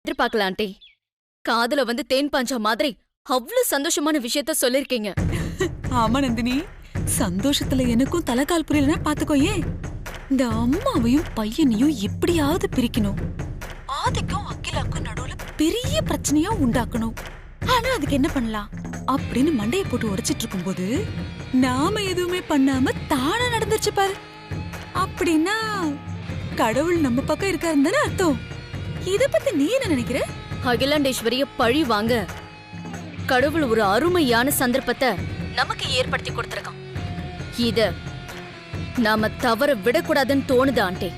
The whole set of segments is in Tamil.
எதிர்பார்க்கலாம் ஆண்டி. காதுல வந்து தேன் பாஞ்சா மாதிரி அவ்வளவு சந்தோஷமான விஷயத்த சொல்லிருக்கீங்க. ஆமா நந்தினி, சந்தோஷத்துல எனக்கும் தலைகால் புரியலன்னா பாத்துக்கோயே. இந்த அம்மாவையும் பையனையும் எப்படியாவது பிரிக்கணும். ஆதிக்கும் அகிலாக்கும் நடுவுல பெரிய பிரச்சனையா உண்டாக்கணும். ஆனா அதுக்கு என்ன பண்ணலாம் அப்படின்னு மண்டைய போட்டு உடைச்சிட்டு இருக்கும்போது நாம எதுவுமே பண்ணாம தானா நடந்துருச்சு பாரு. அப்படின்னா கடவுள் நம்ம பக்கம் இருக்காருன்னு தானே அர்த்தம். இத பத்தி நீ என்ன நினைக்கிற? அகிலாண்டேஸ்வரிய பழி வாங்க கடவுள் ஒரு அருமையான சந்தர்ப்பத்தை நமக்கு ஏற்படுத்தி கொடுத்திருக்கான். இத நாம தவற விடக்கூடாதுன்னு தோணுது ஆண்டி.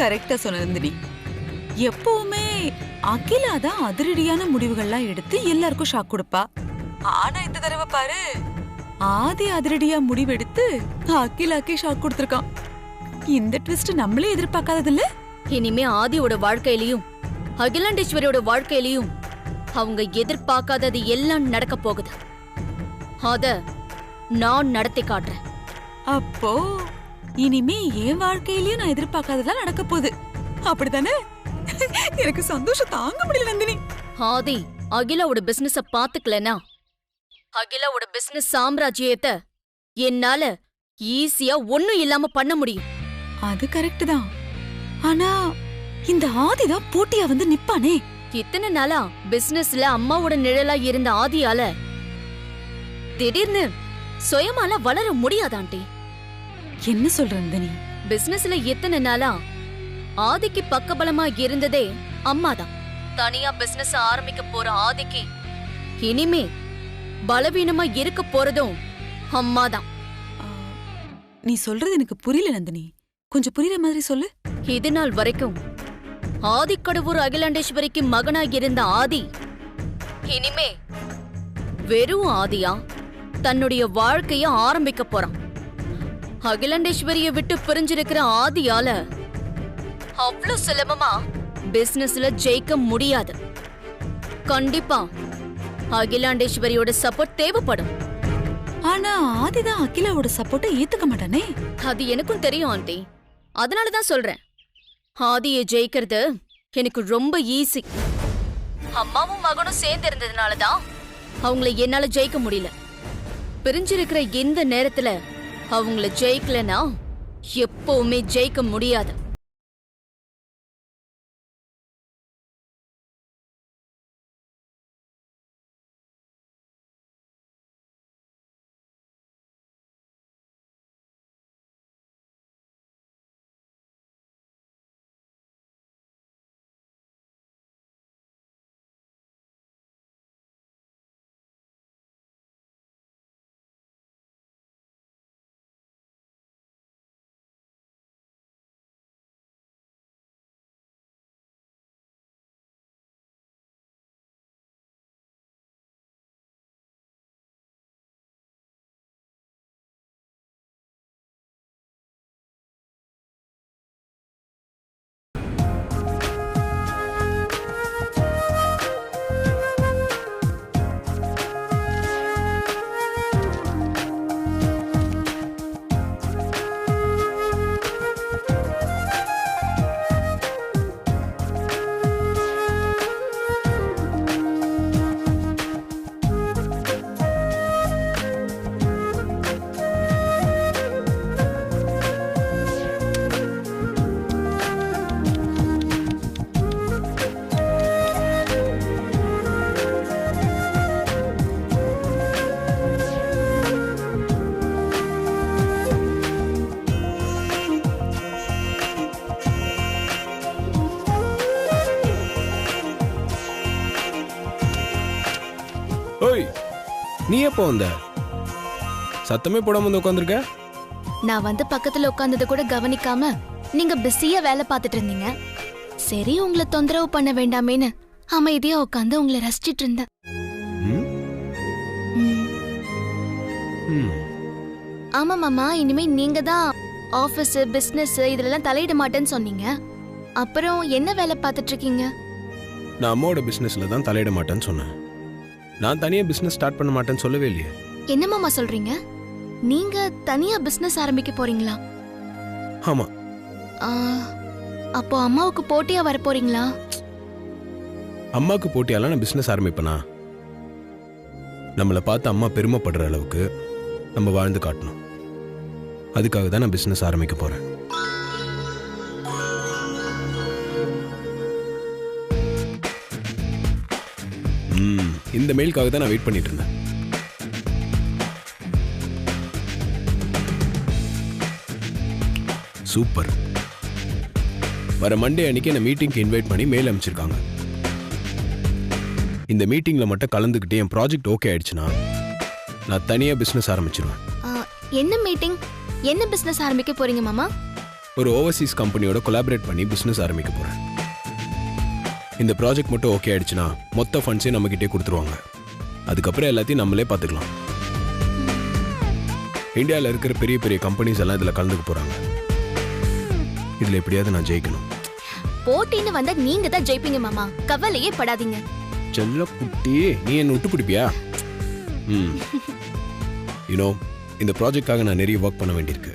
கரெக்டா சொன்ன நந்தினி. எப்பவுமே அகிலா தான் அதிரடியான முடிவுகள்லாம் எடுத்து எல்லாருக்கும் ஷாக் கொடுப்பா. ஆனா இந்த தடவை பாரு, ஆதி அதிரடியா முடிவெடுத்து அகிலாக்கே ஷாக் கொடுத்திருக்கான். இந்த ட்விஸ்ட் நம்மளே எதிர்பார்க்காதது இல்ல. இனிமே ஆதியோட வாழ்க்கையிலயும் அகிலாண்டேஸ்வரியோட வாழ்க்கையிலயும் அவங்க எதிர்பார்க்காதது எல்லாம் நடக்க போகுது. அத நான் நடத்தி காட்டுறேன். அப்போ இனிமே என் வாழ்க்கையிலயும் நான் எதிர்பார்க்காததெல்லாம் நடக்க போகுது, அப்படித்தானே? எனக்கு சந்தோஷம் தாங்க முடியல நந்தினி. ஆதி அகிலாவோட பிசினஸ பாத்துக்கலனா அகிலாவோட பிசினஸ் சாம்ராஜ்யத்தை என்னால ஈஸியா ஒண்ணும் இல்லாம பண்ண முடியும். அது கரெக்ட் தான். ஆனா இந்த ஆதிதான் போட்டியா வந்து நிப்பானே. இத்தனை நாளா பிசினஸ்ல அம்மாவோட நிழலா இருந்த ஆதியால திடீர்னு சுயமால வளர முடியாதாண்டி. என்ன சொல்ற நந்தினி? பிசினஸ்ல எத்தனை நாளா ஆதிக்கு பக்கபலமா இருந்ததே அம்மாதான். தனியா பிசினஸ் ஆரம்பிக்க போற ஆதிக்கு இனிமே பலவீனமா இருக்க போறதும் அம்மாதான். நீ சொல்றது எனக்கு புரியல நந்தினி, கொஞ்சம் புரியுற மாதிரி சொல்லு. இது நாள் வரைக்கும் ஆதிக்கடவுர் அகிலாண்டேஸ்வரிக்கு மகனாக இருந்த ஆதி இனிமே வெறும் ஆதியா தன்னுடைய வாழ்க்கைய ஆரம்பிக்க போறான். அகிலாண்டேஸ்வரிய விட்டு பிரிஞ்சிருக்கிற ஆதியால அவ்வளவு சுலபமா பிசினஸ்ல ஜெயிக்க முடியாது. கண்டிப்பா அகிலாண்டேஸ்வரியோட சப்போர்ட் தேவைப்படும். ஆனா ஆதிதான் அகிலாவோட சப்போர்ட்டை ஏத்துக்க மாட்டானே. அது எனக்கும் தெரியும் ஆண்டி, அதனாலதான் சொல்றேன். ஆதியை ஜெயிக்கிறது எனக்கு ரொம்ப ஈஸி. அம்மாவும் மகனும் சேர்ந்து இருந்ததுனாலதான் அவங்கள என்னால ஜெயிக்க முடியல. பிரிஞ்சிருக்கிற இந்த நேரத்துல அவங்கள ஜெயிக்கலனா எப்பவுமே ஜெயிக்க முடியாது. ஓய், நீ எப்போ வந்த? சத்தமே போடாம வந்து உட்காந்துருக்க. நான் வந்து பக்கத்துல உட்கார்ந்தத கூட கவனிக்காம நீங்க பிஸியா வேலை பார்த்துட்டு இருந்தீங்க. சரி, உங்களை தொந்தரவு பண்ண வேண்டாமேன்னு அமைதியா உட்காந்து உங்களை ரசிச்சிட்டு இருந்தேன். ஆமா மாமா, இனிமே நீங்க தான் ஆபீஸ் பிசினஸ் இதெல்லாம் தலையிட மாட்டேன்னு சொன்னீங்க. அப்புறம் என்ன வேலை பார்த்துட்டு இருக்கீங்க? நான் அம்மாவோட பிசினஸ்ல தான் தலையிட மாட்டேன்னு சொன்னேன். நான் தனியா பிசினஸ் ஸ்டார்ட் பண்ண மாட்டேன்னு சொல்லவே இல்லையே. என்ன மாமா சொல்றீங்க? நீங்க தனியா பிசினஸ் ஆரம்பிக்க போறீங்களா? ஆமா. அப்போ அம்மாவுக்கு போட்டியா வர போறீங்களா? அம்மாவுக்கு போட்டியால நான் பிஸ்னஸ் ஆரம்பிப்பேனா? நம்மளை பார்த்து அம்மா பெருமைப்படுற அளவுக்கு நம்ம வாழ்ந்து காட்டணும். அதுக்காக தான் நான் பிஸ்னஸ் ஆரம்பிக்க போறேன். இந்த மெயிலுக்காக தான் நான் வெயிட் பண்ணிட்டு இருந்தேன். சூப்பர். வர மண்டே அன்னைக்கு என்ன மீட்டிங்க்கு இன்வைட் பண்ணி மெயில் அனுப்பிச்சிருக்காங்க. இந்த மீட்டிங்ல மட்டும் கலந்துக்கிட்டு என் ப்ராஜெக்ட் ஓகே ஆயிடுச்சுன்னா நான் தனியா பிசினஸ் ஆரம்பிச்சிருவேன். என்ன மீட்டிங்? என்ன பிசினஸ் ஆரம்பிக்க போறீங்க மாமா? ஒரு ஓவர்சீஸ் கம்பெனியோட கொலாபரேட் பண்ணி பிசினஸ் ஆரம்பிக்க போறேன். இந்த ப்ராஜெக்ட் மட்டும் ஓகே ஆயிடுச்சுன்னா மொத்த ஃபண்ட்ஸையும் நம்ம கிட்டே கொடுத்துருவாங்க. அதுக்கப்புறம் எல்லாத்தையும் நம்மளே பார்த்துக்கலாம். இந்தியாவில் இருக்கிற பெரிய பெரிய கம்பெனிஸ் எல்லாம் இதில் கலந்துக்க போறாங்க. இதுல எப்படியாவது நான் ஜெயிக்கணும். போட்டின்னு வந்தா நீங்க தான் ஜெயிப்பீங்க மாமா, கவலையே படாதீங்க. செல்ல குட்டி, நீ என்ன விட்டு பிடிப்பியா? யூனோ, இந்த ப்ராஜெக்டாக நான் நிறைய ஒர்க் பண்ண வேண்டியிருக்கு.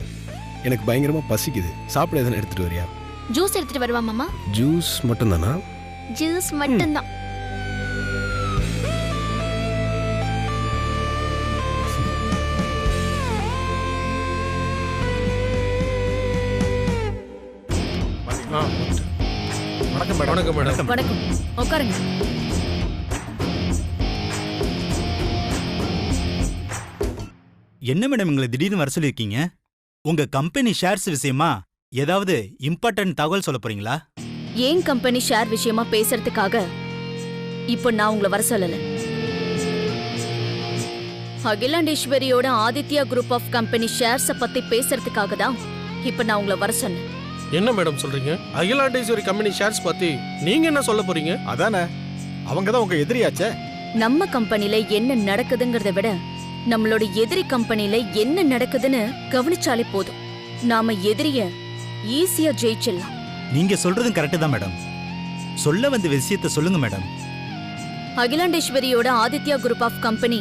எனக்கு பயங்கரமா பசிக்குது. சாப்பிட எதனா எடுத்துட்டு வரியா? ஜூஸ் எடுத்துட்டு வருவா மாமா? ஜூஸ் மட்டும் தானா? ஜூஸ் மட்டும் தான். வணக்கம் மேடம். வணக்கம் மேடம். வணக்கம். உட்காருங்க. என்ன மேடம் எங்களை திடீர்னு வர சொல்லியிருக்கீங்க? உங்க கம்பெனி ஷேர்ஸ் விஷயமா ஏதாவது இம்பார்ட்டன்ட் தகவல் சொல்ல போறீங்களா? ஏன் கம்பெனி ஷேர் விஷயமா பேசுறதுக்காக இப்போ நான் உங்களை வர சொல்லல. அகிலாண்டேஸ்வரியோட ஆதித்யா குரூப் ஆஃப் கம்பெனி ஷேர்ஸ பத்தி பேசுறதுக்காக தான் இப்போ நான் உங்களை வர சொன்னேன். என்ன மேடம் சொல்றீங்க? அகிலாண்டேஸ்வரி கம்பெனி ஷேர்ஸ் பத்தி நீங்க என்ன சொல்ல போறீங்க? அதானே, அவங்க தான் உங்க எதிரியாச்சே. நம்ம கம்பெனில என்ன நடக்குதுங்கிறத விட நம்மளோட எதிரி கம்பெனில என்ன நடக்குதுன்னு கவனிச்சாலே போதும். நாம எதிரிய ஈஸியா ஜெயிச்சிடலாம். நீங்க சொல்றதும் கரெக்ட் தான் மேடம். சொல்ல வந்த விஷயத்தை சொல்லுங்க மேடம். அகிலாண்டேஸ்வரியோட ஆதித்யா குரூப் ஆஃப் கம்பெனி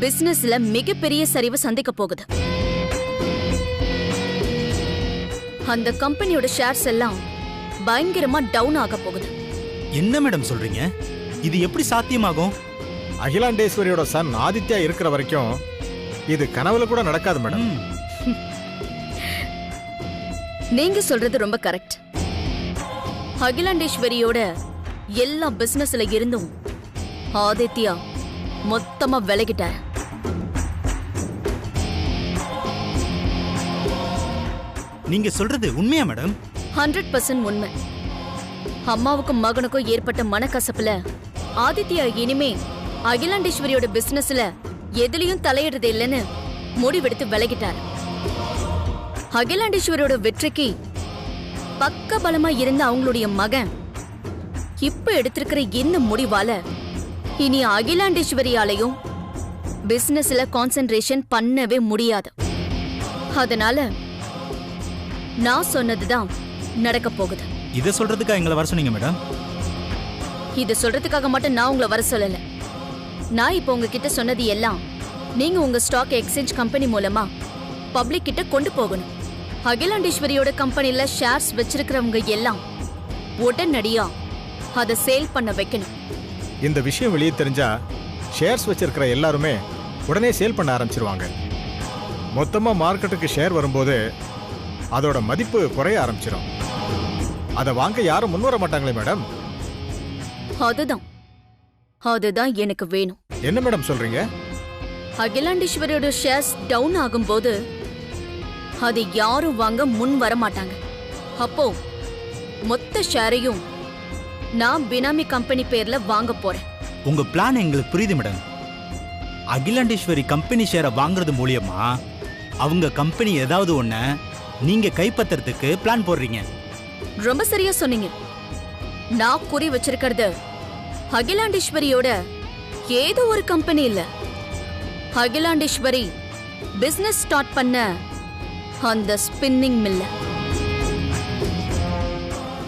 பிசினஸ்ல மிகப்பெரிய சரிவை சந்திக்க போகுது. அந்த கம்பெனியோட ஷேர்ஸ் எல்லாம் பயங்கரமா டவுன் ஆக போகுது. என்ன மேடம் சொல்றீங்க? இது எப்படி சாத்தியமாகும்? அகிலாண்டேஸ்வரியோட சன் ஆதித்யா இருக்கிற வரைக்கும் இது கனவுல கூட நடக்காது மேடம். நீங்க சொல்றது ரொம்ப கரெக்ட். அகிலாண்டேஸ்வரியோட எல்லா பிசினஸ்ல இருந்தும் ஆதித்யா மொத்தமா விலகிட்டார். நீங்க சொல்றது உண்மையா மேடம்? 100% உண்மை. அம்மாவுக்கும் மகனுக்கும் ஏற்பட்ட மனக்கசப்புல ஆதித்யா இனிமே அகிலாண்டேஸ்வரியோட பிசினஸ்ல எதுலயும் தலையிடுறது இல்லைன்னு முடிவெடுத்து விலகிட்டார். அகிலாண்டேஸ்வரியோட வெற்றிக்கு பக்க பலமா இருந்த அவங்களுடைய மகன் இப்ப எடுத்திருக்கிற இந்த முடிவால இனி அகிலாண்டேஸ்வரியாலையும் பிசினஸ்ல கான்சென்ட்ரேஷன் பண்ணவே முடியாது. அதனால நான் சொன்னதுதான் நடக்க போகுது. இத சொல்றதுக்காக எங்களை வர சொன்னீங்க மேடம்? இத சொல்றதுக்காக மட்டும் நான் உங்களை வர சொல்லல. நான் இப்ப உங்ககிட்ட சொன்னது எல்லாம் நீங்க உங்க ஸ்டாக் எக்ஸ்சேஞ்ச் கம்பெனி மூலமா பப்ளிக் கிட்ட கொண்டு போகணும். அகிலாண்டேஸ்வரியோட கம்பெனில ஷேர்ஸ் வச்சிருக்கிறவங்க எல்லாம் உடனடியா அதை சேல் பண்ண வைக்கணும். இந்த விஷயம் வெளியே தெரிஞ்சா ஷேர்ஸ் வச்சிருக்கிற எல்லாருமே உடனே சேல் பண்ண ஆரம்பிச்சிருவாங்க. மொத்தமா மார்க்கெட்டுக்கு ஷேர் வரும்போது அதோட மதிப்பு குறைய ஆரம்பிச்சிடும். அதை வாங்க யாரும் முன்வர மாட்டாங்களே மேடம். அதுதான் எனக்கு வேணும். என்ன மேடம் சொல்றீங்க? அகிலாண்டேஸ்வரியோட ஷேர்ஸ் டவுன் ஆகும்போது அதை யாரும் வாங்க முன் வர மாட்டாங்க. அப்போ மொத்த ஷேரையும் நான் பினாமி கம்பெனி பேர்ல வாங்க போறேன். உங்க பிளான் எங்களுக்கு புரியுது மேடம். அகிலாண்டேஸ்வரி கம்பெனி ஷேரை வாங்குறது மூலியமா அவங்க கம்பெனி ஏதாவது ஒண்ண நீங்க கைப்பற்றறதுக்கு பிளான் போடுறீங்க. ரொம்ப சரியா சொன்னீங்க. நான் குறி வச்சிருக்கிறது அகிலாண்டேஸ்வரியோட ஏதோ ஒரு கம்பெனி இல்ல. அகிலாண்டேஸ்வரி பிசினஸ் ஸ்டார்ட் பண்ண அந்த ஸ்பின்னிங் மில்ல.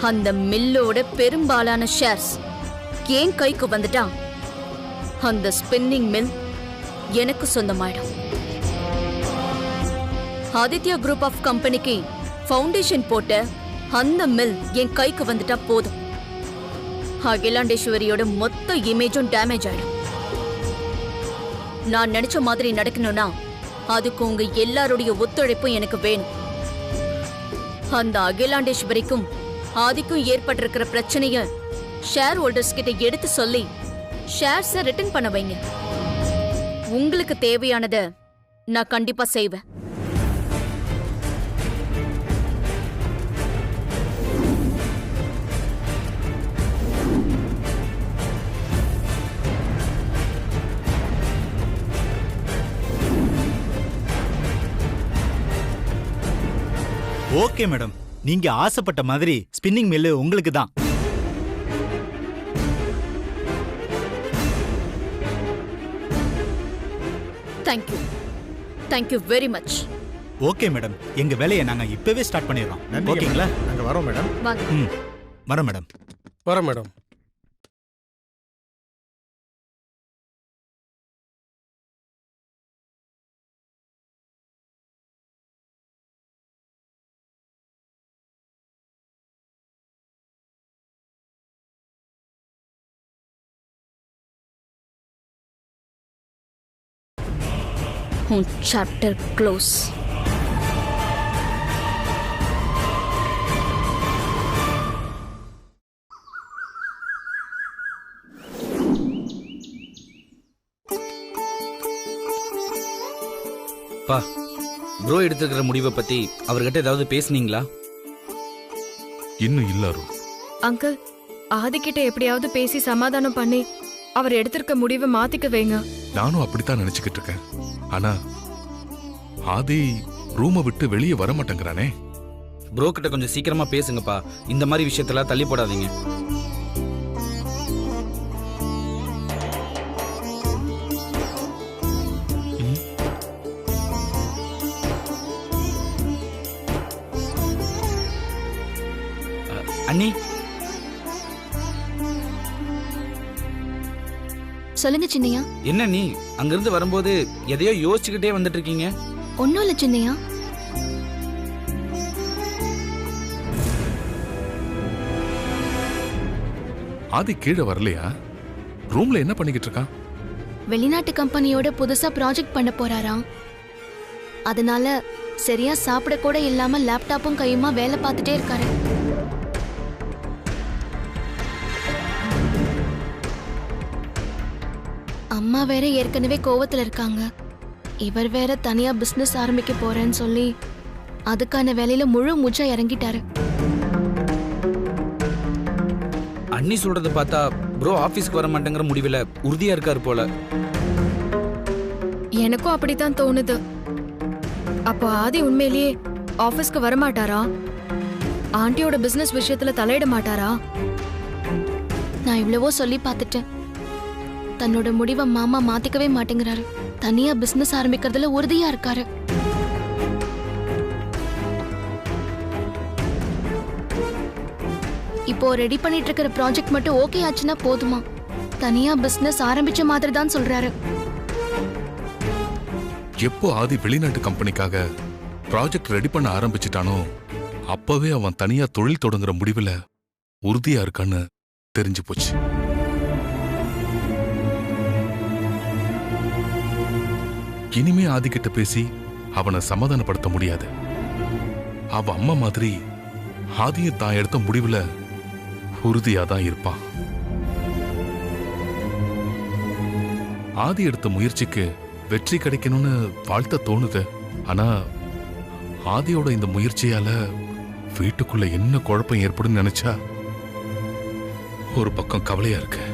அந்த மில்லோட பெரும்பாலான ஷேர்ஸ் என் கைக்கு வந்துட்டா அந்த ஸ்பின்னிங் மில் எனக்கு சொந்தமாயிடும். ஆதித்யா குரூப் ஆஃப் கம்பெனிக்கு ஃபவுண்டேஷன் போட்ட அந்த மில் என் கைக்கு வந்துட்டா போதும். அகிலாண்டேஸ்வரியோட மொத்த இமேஜும் டேமேஜ் ஆயிடும். நான் நினைச்ச மாதிரி நடக்கணும்னா அதுக்கு உங்க எல்லாருடைய ஒத்துழைப்பும் எனக்கு வேணும். அந்த அகிலாண்டேஸ்வரிக்கும் ஆதிக்கும் ஏற்பட்டிருக்கிற பிரச்சனைய ஷேர் ஹோல்டர்ஸ் கிட்ட எடுத்து சொல்லி ஷேர்ஸை ரிட்டர்ன் பண்ண வைங்க. உங்களுக்கு தேவையானதை நான் கண்டிப்பா செய்வேன். ஓகே மேடம், நீங்க ஆசைப்பட்ட மாதிரி ஸ்பின்னிங் மில்லு உங்களுக்கு தான். Thank you, thank you very much. Okay madam, எங்க வேலையை நாங்க இப்பவே ஸ்டார்ட் பண்ணிடுறோம். நன்றி. ஓகேங்களா? நாங்க வரோம் மேடம். வாங்க. வரோம் மேடம். வர மேடம். Chapter close. பா, ப்ரோ எடுத்துக்கிற முடிவை பத்தி அவர்கிட்ட ஏதாவது பேசுனீங்களா? இன்னும் இல்ல. அங்கிள், ஆதிக்கிட்ட எப்படியாவது பேசி சமாதானம் பண்ணி அவர் எடுத்திருக்க முடிவை மாத்திக்க வைங்க. நானும் அப்படித்தான் நினைச்சுக்கிட்டு இருக்கேன். ஆனா ஆதி ரூமை விட்டு வெளியே வர மாட்டேங்கிறானே. ப்ரோ கிட்ட கொஞ்சம் சீக்கிரமா பேசுங்கப்பா. இந்த மாதிரி விஷயத்துல தள்ளி போடாதீங்க. அண்ணி, சொல்லுங்க சின்னையா. என்ன நீ அங்கிருந்து வரும்போது எதையோ யோசிச்சுக்கிட்டே வந்துட்டு இருக்கீங்க? ஒன்னும் இல்ல சின்னையா. ஆதி கீழே வரலையா? ரூம்ல என்ன பண்ணிக்கிட்டு இருக்கான்? வெளிநாட்டு கம்பெனியோட புதுசா ப்ராஜெக்ட் பண்ண போறாராம். அதனால சரியா சாப்பிட கூட இல்லாம லேப்டாப்பும் கையுமா வேலை பார்த்துட்டே இருக்காரு. அம்மா வேற ஏற்கனவே கோவத்துல இருக்காங்க. இவர் வேற தனியா பிசினஸ் ஆரம்பிக்க போறேன்னு சொல்லி அதுக்கான வேலையில முழு மூச்சா இறங்கிட்டாரு. அண்ணி சொல்றத பார்த்தா ப்ரோ ஆபீஸ்க்கு வர மாட்டேங்கிற முடிவுல உறுதியா இருக்காரு போல. எனக்கும் அப்படித்தான் தோணுது. அப்போ ஆதி உண்மையிலேயே ஆபீஸ்க்கு வர மாட்டாரா? ஆண்டியோட பிசினஸ் விஷயத்துல தலையிட மாட்டாரா? நான் இவ்வளவோ சொல்லி பார்த்துட்டேன். தன்னோட முடிவை மாமா மாத்திக்கவே மாட்டேங்கிறாரு. தனியா பிசினஸ் ஆரம்பிக்கிறதுல உறுதியா இருக்காரு. இப்போ ரெடி பண்ணிட்டு இருக்கிற ப்ராஜெக்ட் மட்டும் ஓகே ஆச்சுன்னா போதுமா? தனியா பிசினஸ் ஆரம்பிச்ச மாதிரி தான் சொல்றாரு. எப்போ ஆதி வெளிநாட்டு கம்பெனிக்காக ப்ராஜெக்ட் ரெடி பண்ண ஆரம்பிச்சிட்டானோ அப்பவே அவன் தனியா தொழில் தொடங்குற முடிவுல உறுதியா இருக்கான்னு தெரிஞ்சு போச்சு. இனிமே ஆதிக்கிட்ட பேசி அவனை சமாதானப்படுத்த முடியாது. அவ அம்மா மாதிரி ஆதியும் தான் எடுத்த முடிவுல உறுதியாதான் இருப்பான். ஆதி எடுத்த முயற்சிக்கு வெற்றி கிடைக்கணும்னு வாழ்த்த தோணுது. ஆனா ஆதியோட இந்த முயற்சியால வீட்டுக்குள்ள என்ன குழப்பம் ஏற்படும் நினைச்சா ஒரு பக்கம் கவலையா இருக்கு.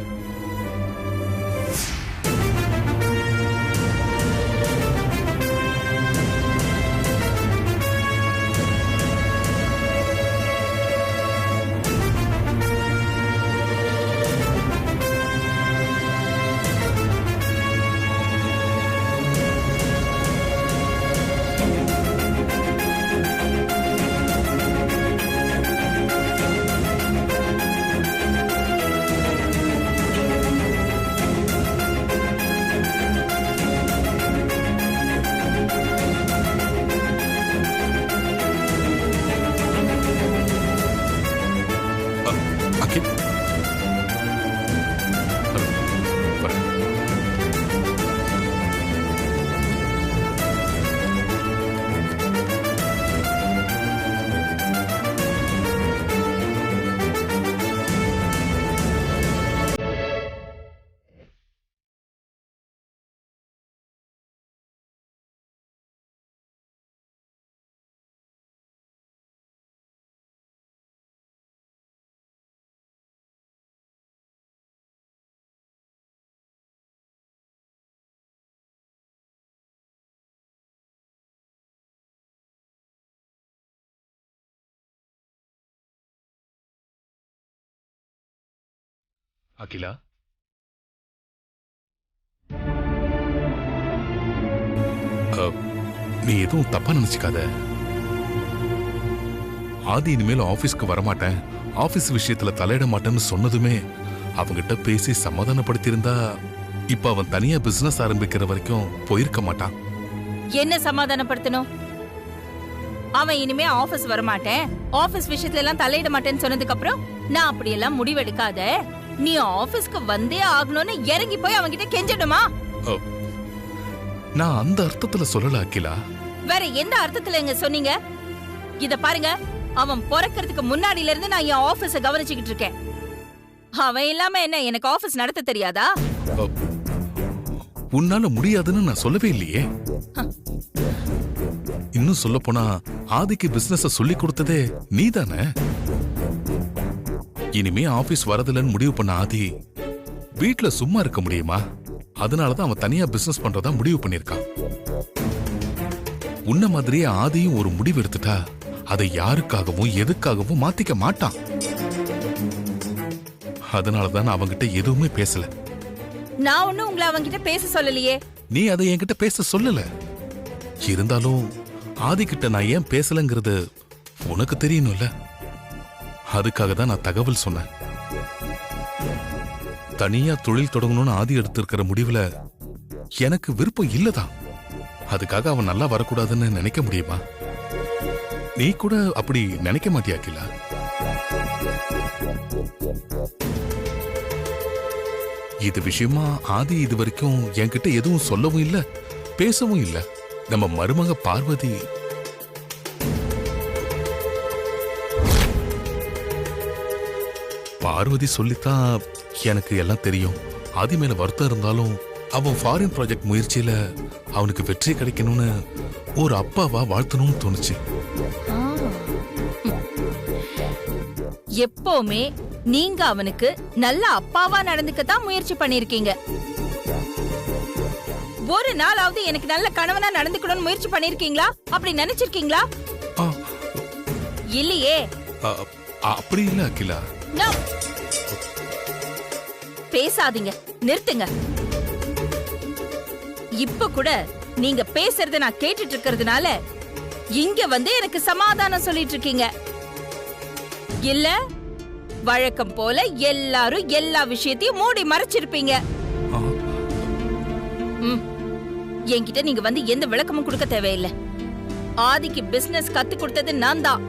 அகிலா, நீ எதுவும் தப்பா நினைச்சுக்காத. ஆதி இனிமேல் ஆபீஸ்க்கு வரமாட்டேன், ஆபீஸ் விஷயத்துல தலையிட மாட்டேன்னு சொன்னதுமே அவங்கிட்ட பேசி சமாதானப்படுத்தியிருந்தா இப்ப அவன் தனியா பிசினஸ் ஆரம்பிக்கிற வரைக்கும் போயிருக்க மாட்டான். என்ன சமாதானப்படுத்தணும்? அவன் இனிமே ஆபீஸ் வரமாட்டேன், ஆபீஸ் விஷயத்துல எல்லாம் தலையிட மாட்டேன்னு சொன்னதுக்கு அப்புறம் நான் அப்படியெல்லாம் முடிவெடுக்காத, நீ ஆபீஸ்க்கு வந்தே ஆகணும்னு இறங்கி போய் அவன்கிட்ட கெஞ்சணுமா? நான் அந்த அர்த்தத்துல சொல்லல அகிலா. வேற எந்த அர்த்தத்துல எங்க சொன்னீங்க? இத பாருங்க, அவன் பிறக்கிறதுக்கு முன்னாடில இருந்து நான் என் ஆபீஸ கவனிச்சுக்கிட்டு இருக்கேன். அவன் இல்லாம என்ன எனக்கு ஆபீஸ் நடத்த தெரியாதா? உன்னால முடியாதுன்னு நான் சொல்லவே இல்லையே. இன்னும் சொல்ல போனா ஆதிக்கு பிசினஸ சொல்லி கொடுத்ததே நீதானே. இனிமே ஆபீஸ் வரதில்லன்னு முடிவு பண்ண ஆதி வீட்டுல சும்மா இருக்க முடியுமா? அதனாலதான் அவன் தனியா பிசினஸ் பண்றதா முடிவு பண்ணிருக்கான். உன்ன மாதிரியே ஆதியும் ஒரு முடிவு எடுத்துட்டா அதை யாருக்காகவும் எதுக்காகவும் மாத்திக்க மாட்டான். அதனாலதான் அவங்கிட்ட எதுவுமே பேசல. நான் ஒண்ணும் உங்களை அவங்கிட்ட பேச சொல்லலையே. நீ அதை என்கிட்ட பேச சொல்லல. இருந்தாலும் ஆதிக்கிட்ட நான் ஏன் பேசலங்கிறது உனக்கு தெரியணும்ல. அதுக்காக தான் நான் தகவல் சொன்னேன். தனியா தொழில் தொடங்கணும்னு ஆதி எடுத்திருக்கிற முடிவுல எனக்கு விருப்பம் இல்லதான். அதுக்காக அவன் நல்லா வரக்கூடாதுன்னு நினைக்க முடியுமா? நீ கூட அப்படி நினைக்க மாட்டியா அகிலா? இது விஷயமா ஆதி இது வரைக்கும் என்கிட்ட எதுவும் சொல்லவும் இல்ல, பேசவும் இல்ல. நம்ம மருமக பார்வதி சொல்லித்தான் எனக்கு எல்லாம் தெரியும். ஆதி மேல வருத்தம் இருந்தாலும் அவன் ஃபாரின் ப்ராஜெக்ட் முயற்சியில அவனுக்கு வெற்றி கிடைக்கணும்னு ஒரு அப்பாவா வாழ்த்தணும்னு தோணுச்சு. எப்பவுமே நீங்க அவனுக்கு நல்ல அப்பாவா நடந்துக்கத்தான் முயற்சி பண்ணிருக்கீங்க. ஒரு நாளாவது எனக்கு நல்ல கணவனா நடந்துக்கணும்னு முயற்சி பண்ணிருக்கீங்களா? அப்படி நினைச்சிருக்கீங்களா? இல்லையே. அப்படி இல்ல அகிலா. பேசாதீங்க, நிறுத்துங்க. இப்ப கூட நீங்க பேசுறத நான் கேட்டுட்டு இருக்கிறதுனால இங்க வந்து எனக்கு சமாதானம் சொல்லிட்டு இருக்கீங்க. இல்ல வழக்கம் போல எல்லாரும் எல்லா விஷயத்தையும் மூடி மறைச்சிருப்பீங்க. என்கிட்ட நீங்க வந்து எந்த விளக்கமும் கொடுக்க தேவையில்லை. ஆதிக்கு பிசினஸ் கத்து கொடுத்தது நான் தான்.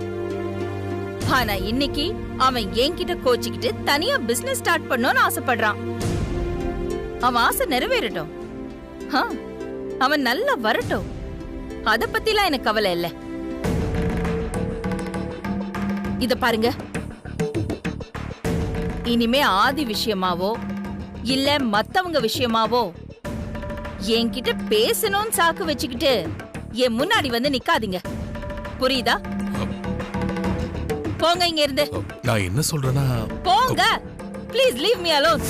ஆனா இன்னைக்கு அவன் என்கிட்ட கோச்சிக்கிட்டு தனியா பிசினஸ் ஸ்டார்ட் பண்ணணும்னு ஆசைப்படுறான். அவன் ஆசை நிறைவேறட்டும், அவன் நல்லா வரட்டும். அத பத்திலாம் எனக்கு கவலை இல்ல. இத பாருங்க, இனிமே ஆதி விஷயமாவோ இல்ல மத்தவங்க விஷயமாவோ என்கிட்ட பேசணும்னு சாக்கு வச்சுக்கிட்டு என் முன்னாடி வந்து நிக்காதீங்க, புரியுதா? போங்க இங்க இருந்து. நான் என்ன சொல்றேன்னா, போங்க. Please leave me alone.